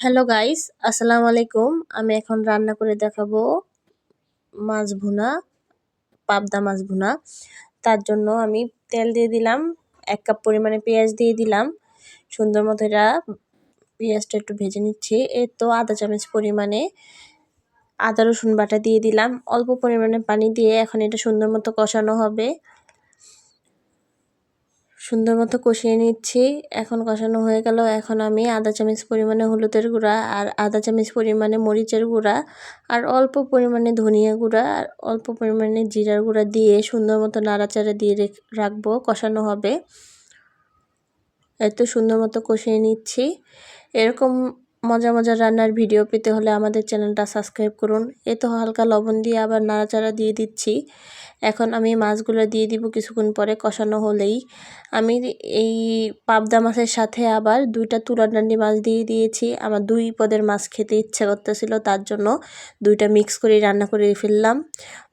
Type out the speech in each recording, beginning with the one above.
Hello guys, আসসালামু আলাইকুম। আমি এখন রান্না করে দেখাবো মাছ ভুনা, পাবদা মাছ ভুনা। তার জন্য আমি তেল দিয়ে দিলাম, ১ কাপ পরিমাণে পেঁয়াজ দিয়ে দিলাম। সুন্দর মতো এটা পেঁয়াজটা একটু ভেজে নিচ্ছি। এই তো আধা চামচ পরিমাণে আদা রসুন বাটা দিয়ে দিলাম। অল্প পরিমাণে পানি দিয়ে এখন এটা সুন্দর মতো কষানো হবে। সুন্দর মতো কষিয়ে নিচ্ছি। এখন কষানো হয়ে গেল। এখন আমি আধা চামচ পরিমাণে হলুদের গুঁড়া আর আধা চামচ পরিমাণে মরিচের গুঁড়া আর অল্প পরিমাণে ধনিয়া গুঁড়া আর অল্প পরিমাণে জিরার গুঁড়া দিয়ে সুন্দর মতো নাড়াচাড়া দিয়ে রাখবো, কষানো হবে। এত সুন্দর মতো কষিয়ে নিচ্ছি। এরকম মজার রান্নার ভিডিও পেতে হলে আমাদের চ্যানেলটা সাবস্ক্রাইব করুন। এ তো হালকা লবণ দিয়ে আবার নাড়াচাড়া দিয়ে দিচ্ছি। এখন আমি মাছগুলো দিয়ে দিব কিছুক্ষণ পরে কষানো হলেই। আমি এই পাবদা মাছের সাথে আবার ২টা তুলাডান্ডি মাছ দিয়ে দিয়েছি। আমার ২ পদের মাছ খেতে ইচ্ছে করতেছিল, তার জন্য ২টা মিক্স করে রান্না করে ফেললাম।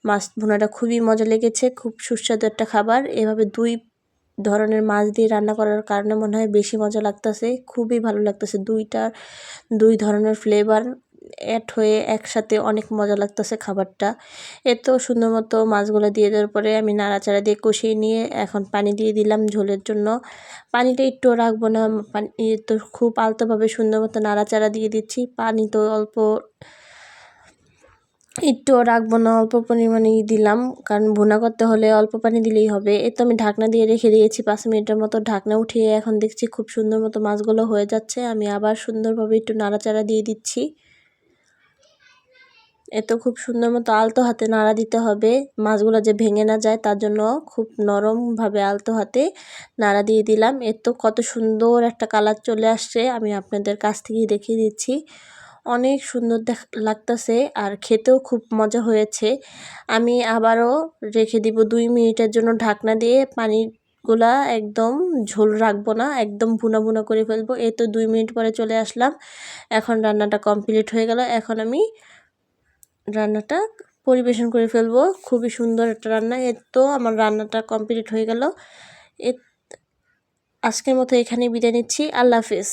মাছ ভুনাটা খুবই মজা লেগেছে, খুব সুস্বাদু একটা খাবার। এভাবে ২ ধরনের মাছ দিয়ে রান্না করার কারণে মনে হয় বেশি মজা লাগতেছে, খুবই ভালো লাগতেছে। ২ ধরনের ফ্লেভার অ্যাড হয়ে একসাথে অনেক মজা লাগতেছে খাবারটা। এতো সুন্দর মতো মাছগুলো দিয়ে দেওয়ার পরে আমি নাড়াচাড়া দিয়ে কষিয়ে নিয়ে এখন পানি দিয়ে দিলাম ঝোলের জন্য। পানিটা একটু রাখবো না, পানি তো খুব আলতোভাবে সুন্দর মতো নাড়াচাড়া দিয়ে দিচ্ছি। পানি তো একটুও রাখবো না, অল্প পরিমাণেই দিলাম, কারণ ভুনা করতে হলে অল্প পানি দিলেই হবে। এই তো আমি ঢাকনা দিয়ে রেখে দিয়েছি ৫ মিনিটের মতো। ঢাকনা উঠিয়ে এখন দেখছি খুব সুন্দর মতো মাছগুলো হয়ে যাচ্ছে। আমি আবার সুন্দরভাবে একটু নাড়াচাড়া দিয়ে দিচ্ছি। এত খুব সুন্দর মতো আলতো হাতে নাড়া দিতে হবে, মাছগুলো যে ভেঙে না যায় তার জন্য খুব নরমভাবে আলতো হাতে নাড়া দিয়ে দিলাম। এর তো কত সুন্দর একটা কালার চলে আসছে, আমি আপনাদের কাছ থেকেই দেখিয়ে দিচ্ছি। অনেক সুন্দর লাগতেছে আর খেতেও খুব মজা হয়েছে। আমি আবারও রেখে দিব ২ মিনিটের জন্য ঢাকনা দিয়ে। পানিগুলা একদম ঝোল রাখবো না, একদম ভুনা করে ফেলবো। এই তো ২ মিনিট পরে চলে আসলাম। এখন রান্নাটা কমপ্লিট হয়ে গেল। এখন আমি রান্নাটা পরিবেশন করে ফেলবো। খুবই সুন্দর একটা রান্না। এর তো আমার রান্নাটা কমপ্লিট হয়ে গেল। আজকের মতো এখানেই বিদায় নিচ্ছি। আল্লাহ হাফেজ।